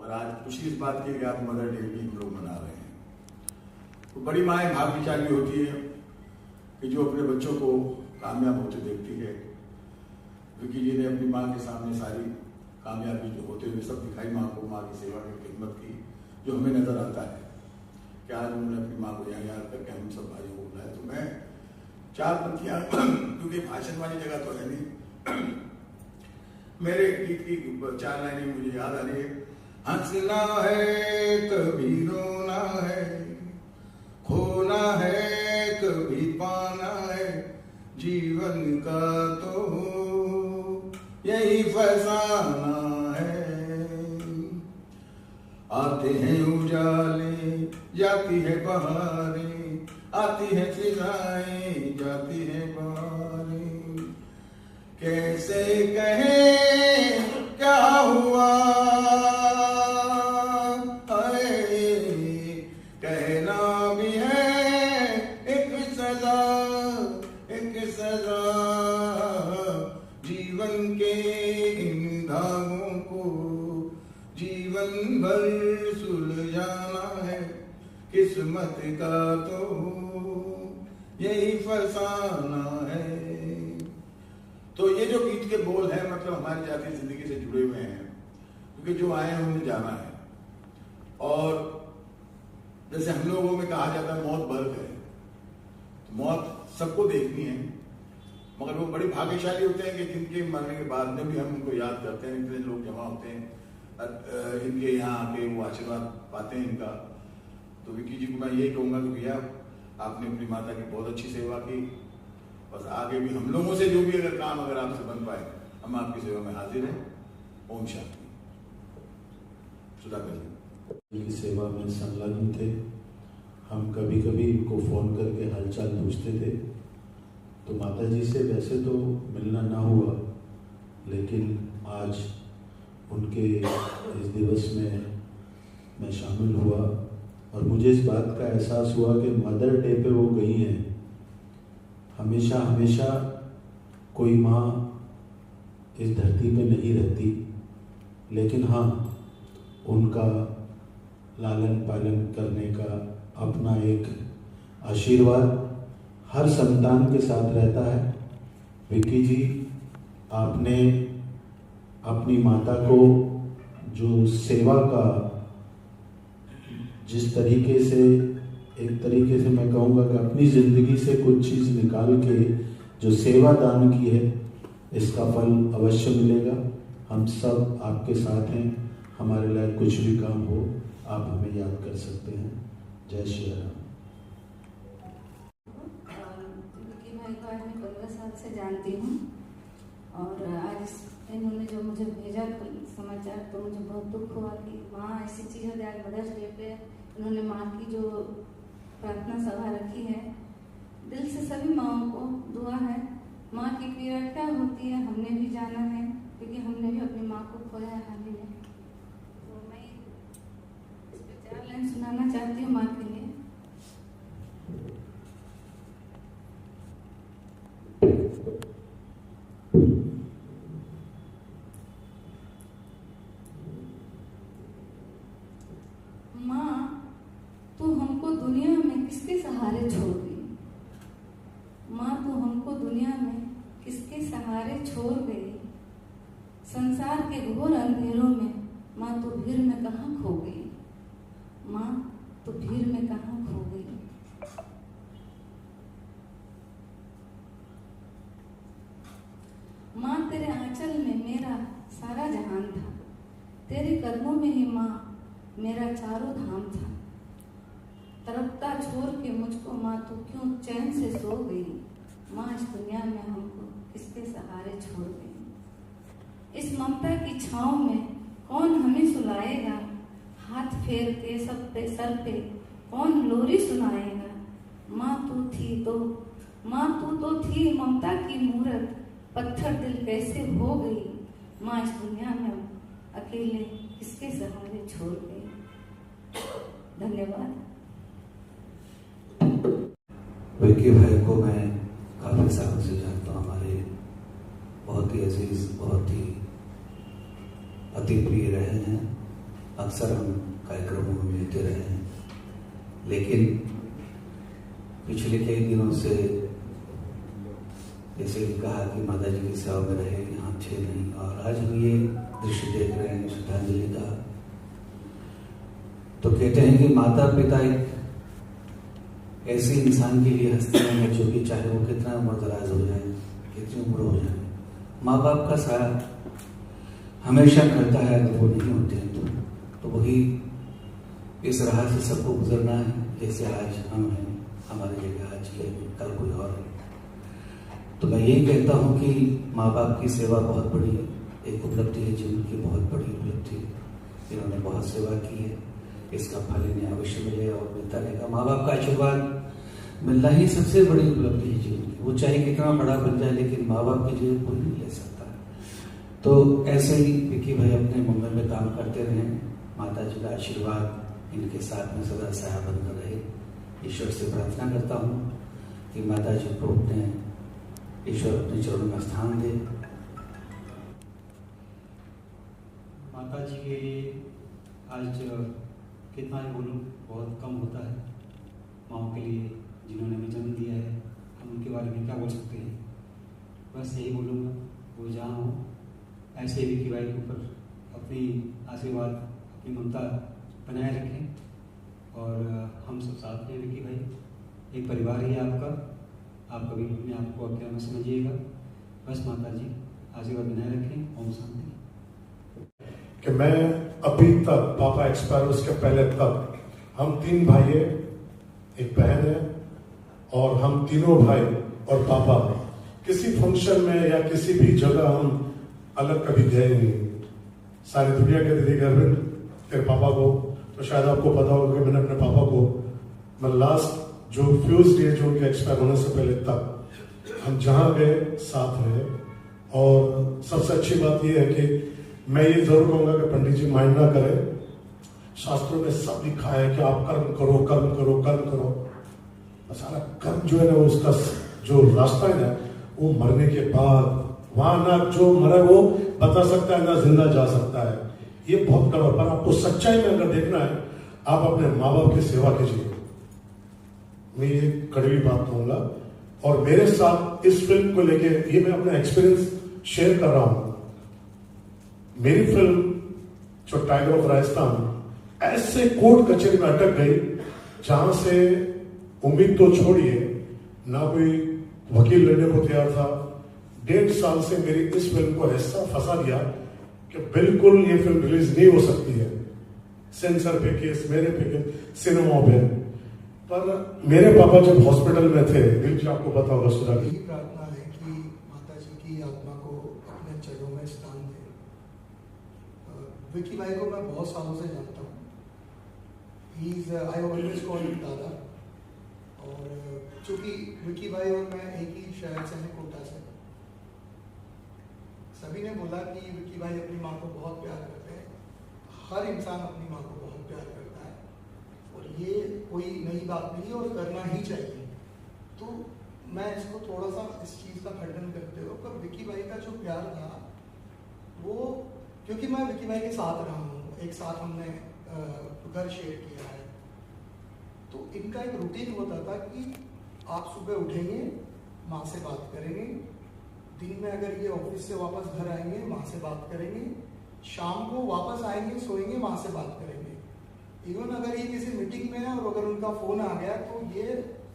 और आज खुशी इस बात की कि आप मदर डे भी हम लोग मना रहे हैं। तो बड़ी माएँ भाग्यशाली होती है कि जो अपने बच्चों को कामयाब होते देखती है। विकी जी ने अपनी माँ के सामने सारी कामयाबी जो होते हुए सब दिखाई माँ को, माँ की सेवा की खिदमत की, जो हमें नजर आता है कि आज उन्होंने अपनी माँ को यहाँ याद करके हम सब भाइयों को बुलाया। तो मैं चार पंक्तियाँ, क्योंकि भाषण वाली जगह तो है नहीं, मेरे गीत की चार लाइनें मुझे याद आ रही है। हंसना है कभी रोना है, खोना है कभी पाना है, जीवन का तो यही फसाना है। आते हैं उजाले, जाती है बहारें, आती है फिजाएं, जाती है बहारें। कैसे कहें क्या हुआ, कहना भी है एक सजा, एक सजा। जीवन के इन धागों को जीवन भर सुलझाना है, किस्मत का तो यही फसाना है। तो ये जो गीत के बोल हैं, मतलब हमारी जातीय जिंदगी से जुड़े हुए हैं, क्योंकि जो आए हैं उन्हें जाना है। और जैसे हम लोगों में कहा जाता है मौत बर्ग है, तो मौत सबको देखनी है, मगर वो बड़ी भाग्यशाली होते हैं कि जिनके मरने के बाद में भी हम उनको याद करते हैं। इतने लोग जमा होते हैं इनके यहाँ आके, वो आशीर्वाद पाते हैं इनका। तो विकी जी को मैं यही कहूँगा कि भैया आपने अपनी माता की बहुत अच्छी सेवा की, बस आगे भी हम लोगों से जो भी अगर काम अगर आपसे बन पाए, हम आपकी सेवा में हाजिर हैं। ओम शांति। सुधाकर जी की सेवा में संलग्न थे। हम कभी कभी इनको फ़ोन करके हालचाल पूछते थे। तो माता जी से वैसे तो मिलना ना हुआ, लेकिन आज उनके इस दिवस में मैं शामिल हुआ और मुझे इस बात का एहसास हुआ कि मदर डे पे वो गई हैं। हमेशा हमेशा कोई माँ इस धरती पे नहीं रहती, लेकिन हाँ, उनका लालन पालन करने का अपना एक आशीर्वाद हर संतान के साथ रहता है। विक्की जी, आपने अपनी माता को जो सेवा का जिस तरीके से, एक तरीके से मैं कहूँगा कि अपनी ज़िंदगी से कुछ चीज़ निकाल के जो सेवा दान की है, इसका फल अवश्य मिलेगा। हम सब आपके साथ हैं। हमारे लायक कुछ भी काम हो, आप हमें याद कर सकते हैं। जय श्री राम। विक्की भाई को आज मैं 15 साल से जानती हूँ, और आज इन्होंने जो मुझे भेजा समाचार, तो मुझे बहुत दुख हुआ कि माँ ऐसी चीज़ है। आज मदर्स डे पे इन्होंने माँ की जो प्रार्थना सभा रखी है, दिल से सभी माँओं को दुआ है। माँ की पीड़ा क्या होती है हमने भी जाना है, क्योंकि हमने भी अपनी माँ को खोया है हाल ही में। तो मैं इस पे 4 लाइन सुनाना चाहती हूँ माँ के लिए। माँ, तू हमको दुनिया में किसके सहारे छोड़ गई। माँ, तू हमको दुनिया में किसके सहारे छोड़ गई। संसार के घोर अंधेरों में माँ तू भीड़ में कहाँ खो गई। माँ, तू भीड़ में कहाँ खो गई। माँ, तेरे आंचल में मेरा सारा जहान था। तेरे कदमों में ही माँ मेरा चारों धाम था। तरपता छोड़ के मुझको माँ तू क्यों चैन से सो गई। माँ, इस दुनिया में हमको किसके सहारे छोड़ गई। इस ममता की छाँव में कौन हमें सुलाएगा। हाथ फेर के सब पे सर पे कौन लोरी सुनाएगा। माँ, तू थी तो, माँ तू तो थी ममता की मूरत, पत्थर दिल कैसे हो गई। माँ, इस दुनिया में अकेले किसके सहारे छोड़ गई। धन्यवाद। विक्की भाई को मैं काफ़ी सालों से जानता हूँ। हमारे बहुत ही अजीज, बहुत ही अति प्रिय रहे हैं। अक्सर हम कार्यक्रमों में मिलते रहे हैं, लेकिन पिछले कई दिनों से जैसे कि कहा कि माता जी की सेवा में रहे, यहाँ थे नहीं, और आज हम ये दृश्य देख रहे हैं श्रद्धांजलि का। तो कहते हैं कि माता पिता एक ऐसे इंसान के लिए हस्ती है जो कि चाहे वो कितना उम्र दराज हो जाए, कितनी उम्र हो जाए, माँ बाप का सहारा हमेशा करता है। अगर वो नहीं होते हैं तो वही इस राह से सबको गुजरना है, जैसे आज हम हैं, हमारी जगह आज ये कल कोई और है। तो मैं यही कहता हूँ कि माँ बाप की सेवा बहुत बड़ी एक उपलब्धि है, जीवन की बहुत बड़ी उपलब्धि है। इन्होंने बहुत सेवा की है, इसका फल इन्हें अवश्य मिले और मिलता रहेगा। माँ बाप का आशीर्वाद मिलना ही सबसे बड़ी उपलब्धि है जीवन की। वो चाहे कितना बड़ा बन जाए, लेकिन माँ बाप की जीवन कोई नहीं ले सकता। तो ऐसे ही विक्की भाई अपने मुंबई में काम करते रहे, माता जी का आशीर्वाद इनके साथ में सदा साया बनकर रहे। ईश्वर से प्रार्थना करता हूँ कि माता जी को ईश्वर अपने चरणों में स्थान दे। माता जी के लिए आज कितना ही बोलूँ बहुत कम होता है। माँओं के लिए जिन्होंने हमें जन्म दिया है, हम उनके बारे में क्या बोल सकते हैं। बस यही बोलूँगा, वो जहाँ हो ऐसे ही विक्की भाई के ऊपर अपनी आशीर्वाद, अपनी ममता बनाए रखें। और हम सब साथ में विक्की भाई, एक परिवार ही है आपका, आप कभी अपने आप को अकेला मत समझिएगा। बस माता जी आशीर्वाद बनाए रखें। ओम शांति। कि मैं अभी तक पापा एक्सपायर उसके पहले तक हम 3 भाई है, एक बहन है, और हम तीनों भाई और पापा किसी फंक्शन में या किसी भी जगह हम अलग कभी गए नहीं। सारी दुनिया कहती थी घर में तेरे पापा को, तो शायद आपको पता होगा कि मैंने अपने पापा को, मैं लास्ट जो फ्यूज डे जो उनके एक्सपायर होने से पहले तक हम जहाँ गए साथ रहे। और सबसे अच्छी बात यह है कि मैं ये जरूर कहूंगा कि पंडित जी माइंड ना करें, शास्त्रों में सब लिखा है कि आप कर्म करो कर्म करो कर्म करो। सारा कर्म जो है ना, उसका जो रास्ता है ना, वो मरने के बाद वहां ना जो मरा वो बता सकता है, ना जिंदा जा सकता है। ये बहुत कड़वा, पर आपको सच्चाई में अगर देखना है, आप अपने माँ बाप की सेवा कीजिए। मैं ये कड़वी बात कहूंगा। और मेरे साथ इस फिल्म को लेके ये मैं अपना एक्सपीरियंस शेयर कर रहा हूं। मेरी फिल्म जो टाइगर ऑफ राजस्थान ऐसे कोर्ट कचहरी में अटक गई जहां से उम्मीद तो छोड़िए, ना कोई वकील लेने को तैयार था। 1.5 साल से मेरी इस फिल्म को ऐसा फंसा दिया कि बिल्कुल ये फिल्म रिलीज नहीं हो सकती है। सेंसर पे केस, मेरे पे केस, सिनेमा पे। पर मेरे पापा जब हॉस्पिटल में थे, दिल जी आपको पता होगा सुधा की प्रार्थना है कि माता जी की आत्मा को अपने चरणों में स्थान दे। विक्की भाई को मैं बहुत सालों से जानता हूँ। आई ऑलवेज कॉल हिम दादा। और चूंकि विक्की भाई और मैं एक ही शहर से हैं, कोटा से, सभी ने बोला कि विक्की भाई अपनी माँ को बहुत प्यार करते हैं। हर इंसान अपनी माँ को बहुत प्यार करता है, और ये कोई नई बात नहीं है और करना ही चाहिए। तो मैं इसको थोड़ा सा इस चीज़ का खंडन करते हुए, पर विक्की भाई का जो प्यार था वो, क्योंकि मैं विक्की भाई के साथ रहा हूँ, एक साथ हमने घर शेयर किया है, तो इनका एक रूटीन होता था कि आप सुबह उठेंगे, माँ से बात करेंगे, दिन में अगर ये ऑफिस से वापस घर आएंगे माँ से बात करेंगे, शाम को वापस आएंगे, सोएंगे, माँ से बात करेंगे। इवन अगर ये किसी मीटिंग में है और अगर उनका फ़ोन आ गया तो ये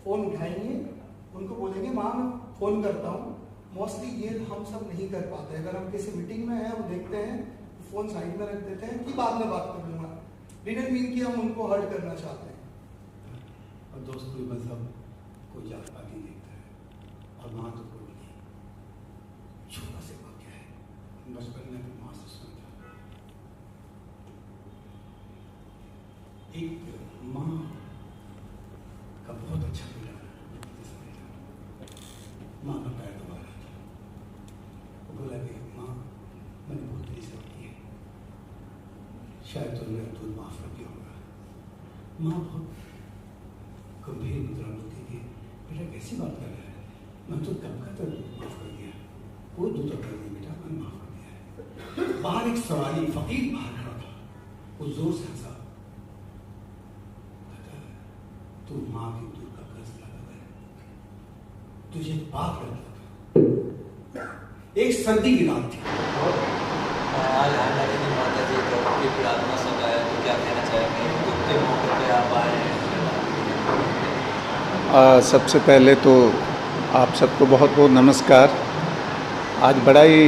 फ़ोन उठाएंगे, उनको बोलेंगे माँ मैं फ़ोन करता हूँ। मोस्टली ये हम सब नहीं कर पाते। अगर हम किसी मीटिंग में हैं, हम देखते हैं फ़ोन साइड में रख देते हैं कि बाद में बात कर लूँगा। डिडंट मीन कि हम उनको हर्ट करना चाहते हैं। और दोस्तों मतलब कोई जात पात नहीं देखता है, और माँ तो कोई नहीं। छोटा से वाक्य है, बचपन में अपनी माँ से सुना था। एक माँ का बहुत अच्छा मिला, माँ का पैर दबा रहा था। वो बोला कि माँ मैंने बहुत बड़ी सेवा की है, शायद तो मेरा दूध माफ कर दिया होगा। माँ बहुत गंभीर मुद्रा में थी कि बेटा कैसी बात कर रहा है, मैं तो कब का तो माफ कर दिया, कोई दूध कर दिया बेटा, मैंने माफ कर दिया है। बाहर एक सवारी फकीर बाहर खड़ा था, वो जोर से हंसा। तू माँ की दूर का कर्ज लगा है, तुझे पाप लगा। एक सर्दी की रात थी। आज हमारे माता जी का की प्रार्थना सभा है, तो क्या कहना चाहेंगे? दुख के मौके पे आप आए हैं। सबसे पहले तो आप सबको बहुत बहुत नमस्कार। आज बड़ा ही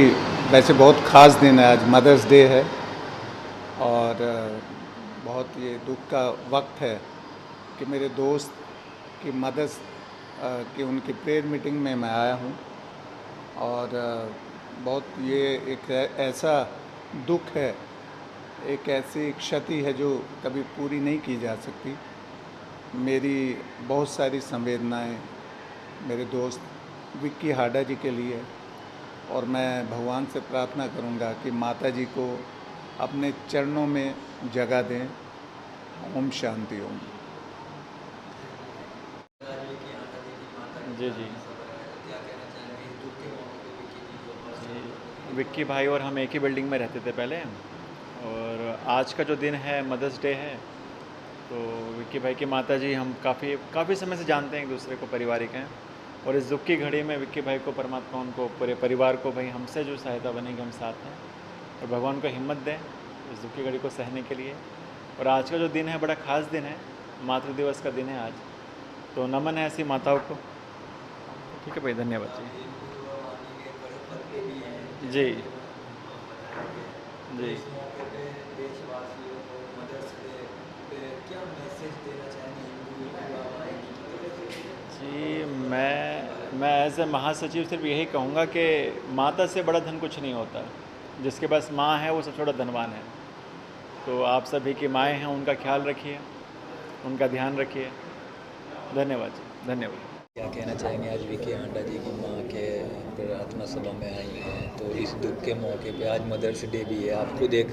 वैसे बहुत ख़ास दिन है, आज मदर्स डे है और बहुत ये दुख का वक्त है कि मेरे दोस्त की मदर्स की उनकी प्रेयर मीटिंग में मैं आया हूँ और बहुत ये एक ऐसा दुख है, एक ऐसी क्षति है जो कभी पूरी नहीं की जा सकती। मेरी बहुत सारी संवेदनाएं मेरे दोस्त विक्की हाडा जी के लिए, और मैं भगवान से प्रार्थना करूंगा कि माता जी को अपने चरणों में जगह दें। ओम शांति ओम। जी जी विक्की भाई और हम एक ही बिल्डिंग में रहते थे पहले, और आज का जो दिन है मदर्स डे है, तो विक्की भाई की माता जी हम काफ़ी समय से जानते हैं, एक दूसरे को पारिवारिक हैं, और इस दुख की घड़ी में विक्की भाई को परमात्मा उनको पूरे परिवार को भाई हमसे जो सहायता बनेगी हम साथ हैं, और भगवान को हिम्मत दें इस दुख की घड़ी को सहने के लिए। और आज का जो दिन है बड़ा ख़ास दिन है, मातृ दिवस का दिन है आज, तो नमन है ऐसी माताओं को। ठीक है भाई, धन्यवाद जी। जी जी जी मैं एज ए महासचिव सिर्फ यही कहूँगा कि माता से बड़ा धन कुछ नहीं होता, जिसके पास माँ है वो सबसे बड़ा धनवान है। तो आप सभी की माएँ हैं, उनका ख्याल रखिए, उनका ध्यान रखिए। धन्यवाद जी, धन्यवाद। क्या कहना चाहेंगे? आज विक्की हांडा जी की माँ के प्रार्थना सभा में आई हैं, तो इस दुख के मौके पे आज मदर्स डे भी है, आप खुद एक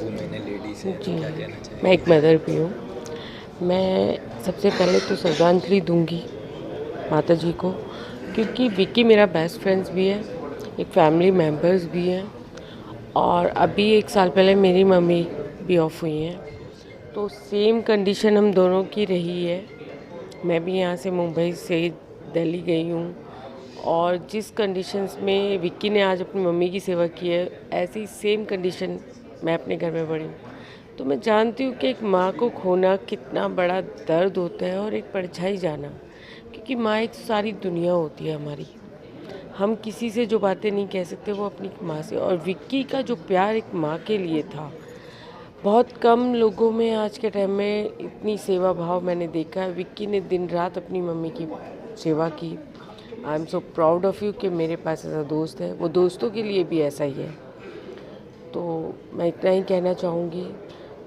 वुमेन लेडीज़ है, तो क्या कहना चाहेंगे? मैं एक मदर भी हूँ। मैं सबसे पहले तो श्रद्धांजलि दूंगी माता जी को, क्योंकि विक्की मेरा बेस्ट फ्रेंड्स भी है, एक फैमिली मेम्बर्स भी हैं, और अभी 1 साल पहले मेरी मम्मी भी ऑफ हुई हैं, तो सेम कंडीशन हम दोनों की रही है। मैं भी यहाँ से मुंबई से दिल्ली गई हूँ, और जिस कंडीशंस में विक्की ने आज अपनी मम्मी की सेवा की है, ऐसी सेम कंडीशन मैं अपने घर में बड़ी हूँ। तो मैं जानती हूँ कि एक माँ को खोना कितना बड़ा दर्द होता है, और एक परछाई जाना, क्योंकि माँ एक सारी दुनिया होती है हमारी। हम किसी से जो बातें नहीं कह सकते वो अपनी माँ से, और विक्की का जो प्यार एक माँ के लिए था, बहुत कम लोगों में आज के टाइम में इतनी सेवा भाव मैंने देखा है। विक्की ने दिन रात अपनी मम्मी की सेवा की। I am so proud of you कि मेरे पास ऐसा दोस्त है, वो दोस्तों के लिए भी ऐसा ही है। तो मैं इतना ही कहना चाहूँगी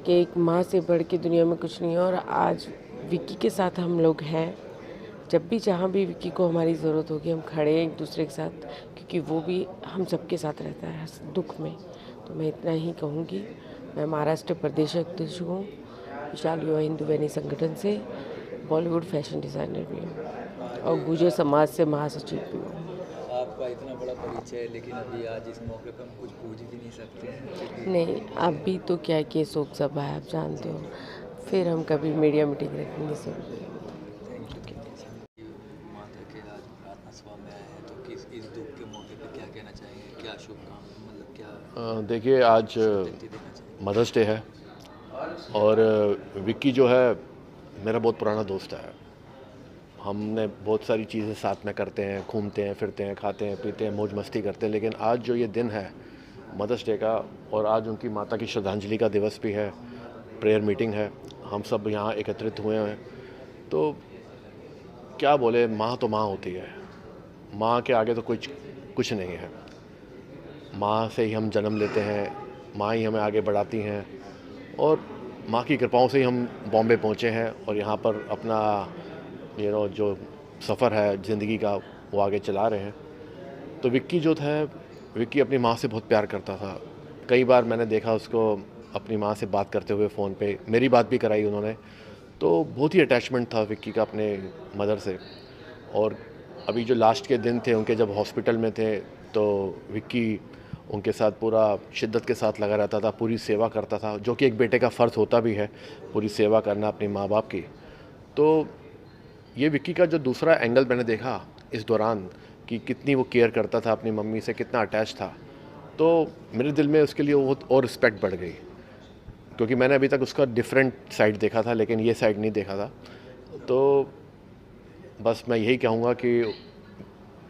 कि एक माँ से बढ़ के दुनिया में कुछ नहीं है, और आज विक्की के साथ हम लोग हैं। जब भी जहाँ भी विक्की को हमारी ज़रूरत होगी हम खड़े हैं एक दूसरे के साथ, क्योंकि वो भी हम सबके साथ रहता है दुख में। तो मैं इतना ही कहूँगी। मैं महाराष्ट्र प्रदेश अध्यक्ष हूँ, विशाल युवा हिंदू वैनी संगठन से, बॉलीवुड फैशन डिज़ाइनर भी हूँ, और गुर्जर समाज से महासचिव भी हूँ। आपका इतना बड़ा परिचय है, लेकिन अभी आज इस मौके पर हम कुछ पूछ भी नहीं सकते हैं। नहीं, अभी तो क्या है कि शोक सभा है, आप जानते हो, फिर हम कभी मीडिया मीटिंग रखेंगे सब। माता के आज प्रार्थना सभा में आए हैं, तो इस दुख के मौके पर क्या कहना चाहेंगे? क्या शुभकामनाएं, मतलब क्या? देखिए, आज मदर्स डे है, और विक्की जो है मेरा बहुत पुराना दोस्त है। हमने बहुत सारी चीज़ें साथ में करते हैं, घूमते हैं, फिरते हैं, खाते हैं, पीते हैं, मौज मस्ती करते हैं। लेकिन आज जो ये दिन है मदर्स डे का, और आज उनकी माता की श्रद्धांजलि का दिवस भी है, प्रेयर मीटिंग है, हम सब यहाँ एकत्रित हुए हैं। तो क्या बोले, माँ तो माँ होती है, माँ के आगे तो कुछ नहीं है। माँ से ही हम जन्म लेते हैं, माँ ही हमें आगे बढ़ाती हैं, और माँ की कृपाओं से ही हम बॉम्बे पहुँचे हैं, और यहाँ पर अपना जो सफ़र है ज़िंदगी का वो आगे चला रहे हैं। तो विक्की जो था, विक्की अपनी माँ से बहुत प्यार करता था। कई बार मैंने देखा उसको अपनी माँ से बात करते हुए फ़ोन पे, मेरी बात भी कराई उन्होंने। तो बहुत ही अटैचमेंट था विक्की का अपने मदर से। और अभी जो लास्ट के दिन थे उनके, जब हॉस्पिटल में थे, तो विक्की उनके साथ पूरा शिद्दत के साथ लगा रहता था, पूरी सेवा करता था, जो कि एक बेटे का फ़र्ज़ होता भी है, पूरी सेवा करना अपने माँ बाप की। तो ये विक्की का जो दूसरा एंगल मैंने देखा इस दौरान कि कितनी वो केयर करता था अपनी मम्मी से, कितना अटैच था, तो मेरे दिल में उसके लिए वो और रिस्पेक्ट बढ़ गई, क्योंकि मैंने अभी तक उसका डिफरेंट साइड देखा था लेकिन ये साइड नहीं देखा था। तो बस मैं यही कहूँगा कि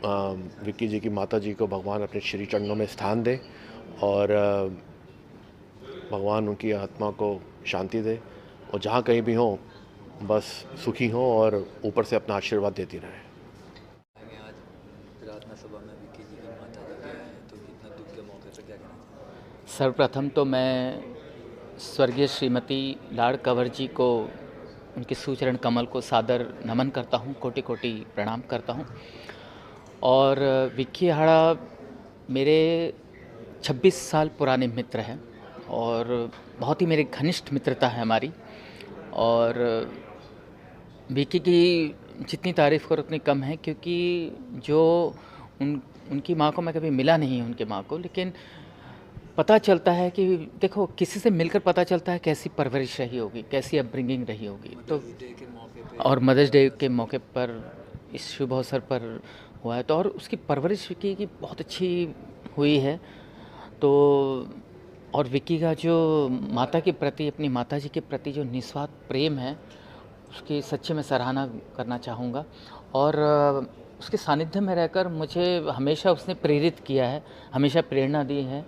विक्की जी की माता जी को भगवान अपने श्री चरणों में स्थान दे और भगवान उनकी आत्मा को शांति दे, और जहाँ कहीं भी हों बस सुखी हों और ऊपर से अपना आशीर्वाद देती रहे। आज प्रार्थना सभा में विक्की जी की माता जी के हैं, तो इतना दुख के मौके पर क्या कहना चाहिए? सर्वप्रथम तो मैं स्वर्गीय श्रीमती लाड़ कंवर जी को, उनके सुचरण कमल को सादर नमन करता हूँ, कोटि कोटि प्रणाम करता हूँ। और विक्की हाड़ा मेरे 26 साल पुराने मित्र हैं और बहुत ही मेरी घनिष्ठ मित्रता है हमारी। और विक्की की जितनी तारीफ़ करो उतनी कम है, क्योंकि जो उनकी माँ को मैं कभी मिला नहीं हूँ, उनके माँ को, लेकिन पता चलता है कि देखो किसी से मिलकर पता चलता है कैसी परवरिश रही होगी, कैसी अपब्रिंगिंग रही होगी। तो और मदर्स डे के मौके पर इस शुभ अवसर पर हुआ है, तो और उसकी परवरिश विक्की की बहुत अच्छी हुई है। तो और विक्की का जो माता के प्रति, अपनी माता जी के प्रति जो निस्वार्थ प्रेम है, उसकी सच्ची मैं सराहना करना चाहूँगा। और उसके सानिध्य में रहकर मुझे हमेशा उसने प्रेरित किया है, हमेशा प्रेरणा दी है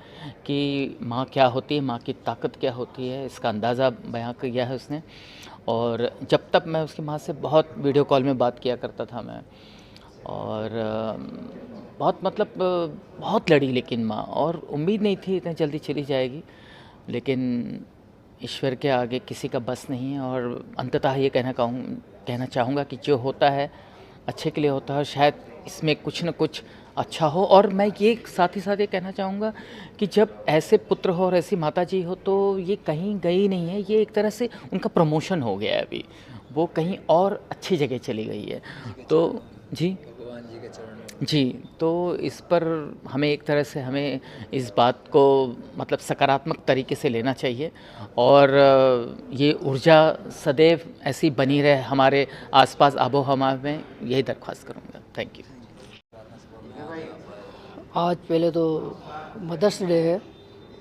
कि माँ क्या होती है, माँ की ताकत क्या होती है, इसका अंदाज़ा बयां किया है उसने। और जब तक मैं उसकी माँ से बहुत वीडियो कॉल में बात किया करता था मैं, और बहुत मतलब बहुत लड़ी लेकिन माँ, और उम्मीद नहीं थी इतनी जल्दी चली जाएगी, लेकिन ईश्वर के आगे किसी का बस नहीं है। और अंततः ये कहना चाहूँगा कि जो होता है अच्छे के लिए होता है, और शायद इसमें कुछ न कुछ अच्छा हो। और मैं ये साथ ही साथ ये कहना चाहूँगा कि जब ऐसे पुत्र हो और ऐसी माताजी हो तो ये कहीं गई नहीं है, ये एक तरह से उनका प्रमोशन हो गया है, अभी वो कहीं और अच्छी जगह चली गई है। तो जी भगवान जी के चरणों में। जी, तो इस पर हमें एक तरह से हमें इस बात को मतलब सकारात्मक तरीके से लेना चाहिए, और ये ऊर्जा सदैव ऐसी बनी रहे हमारे आसपास आबो हवा में, यही दरख्वास्त करूँगा। Thank you. आज पहले तो मदर्स डे है,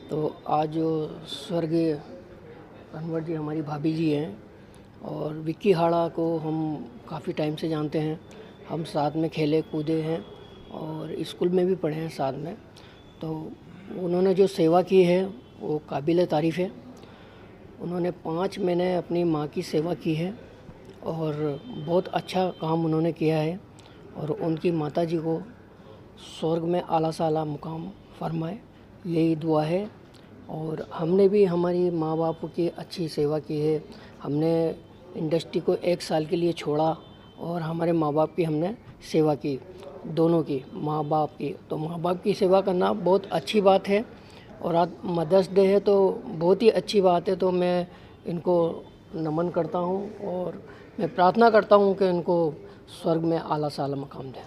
तो आज जो स्वर्गीय कन्वर जी हमारी भाभी जी हैं, और विक्की हाड़ा को हम काफ़ी टाइम से जानते हैं, हम साथ में खेले कूदे हैं और स्कूल में भी पढ़े हैं साथ में। तो उन्होंने जो सेवा की है वो काबिल तारीफ़ है। उन्होंने 5 महीने अपनी माँ की सेवा की है और बहुत अच्छा काम उन्होंने किया है, और उनकी माताजी को स्वर्ग में आला से आला मुकाम फरमाए, यही दुआ है। और हमने भी हमारी माँ बाप की अच्छी सेवा की है। हमने इंडस्ट्री को 1 साल के लिए छोड़ा और हमारे माँ बाप की हमने सेवा की, दोनों की, माँ बाप की। तो माँ बाप की सेवा करना बहुत अच्छी बात है, और आज मदर्स डे है तो बहुत ही अच्छी बात है। तो मैं इनको नमन करता हूँ और मैं प्रार्थना करता हूँ कि इनको स्वर्ग में आला से आला मकाम दें।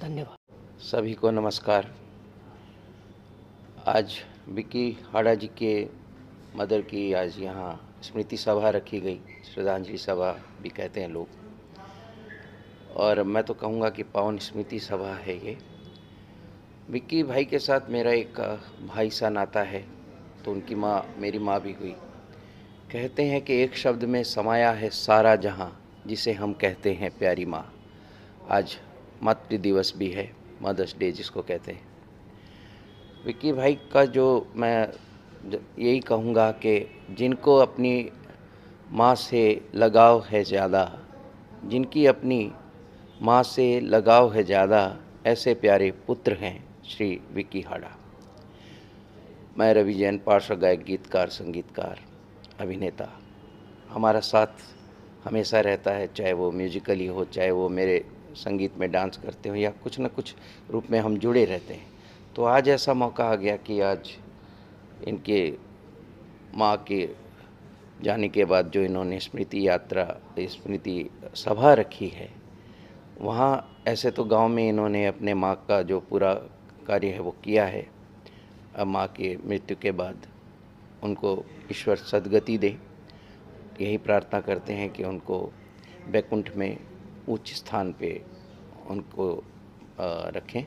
धन्यवाद। सभी को नमस्कार। आज विक्की हाड़ा जी के मदर की आज यहाँ स्मृति सभा रखी गई, श्रद्धांजलि सभा भी कहते हैं लोग, और मैं तो कहूँगा कि पावन स्मृति सभा है ये। विक्की भाई के साथ मेरा एक भाई सा नाता है, तो उनकी माँ मेरी माँ भी हुई। कहते हैं कि एक शब्द में समाया है सारा जहाँ, जिसे हम कहते हैं प्यारी माँ। आज मातृ दिवस भी है, मदर्स डे जिसको कहते हैं। विक्की भाई का जो मैं यही कहूँगा कि जिनको अपनी माँ से लगाव है ज़्यादा, जिनकी अपनी माँ से लगाव है ज़्यादा, ऐसे प्यारे पुत्र हैं श्री विक्की हाड़ा। मैं रवि जैन, पार्श्व गायक, गीतकार, संगीतकार, अभिनेता। हमारा साथ हमेशा रहता है, चाहे वो म्यूजिकली हो, चाहे वो मेरे संगीत में डांस करते हो, या कुछ न कुछ रूप में हम जुड़े रहते हैं। तो आज ऐसा मौका आ गया कि आज इनके माँ के जाने के बाद जो इन्होंने स्मृति यात्रा, स्मृति सभा रखी है, वहाँ ऐसे तो गांव में इन्होंने अपने माँ का जो पूरा कार्य है वो किया है, माँ के मृत्यु के बाद उनको ईश्वर सद्गति दे। यही प्रार्थना करते हैं कि उनको वैकुंठ में उच्च स्थान पे उनको रखें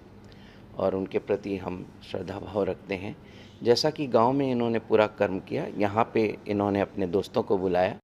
और उनके प्रति हम श्रद्धा भाव रखते हैं। जैसा कि गांव में इन्होंने पूरा कर्म किया, यहाँ पे इन्होंने अपने दोस्तों को बुलाया।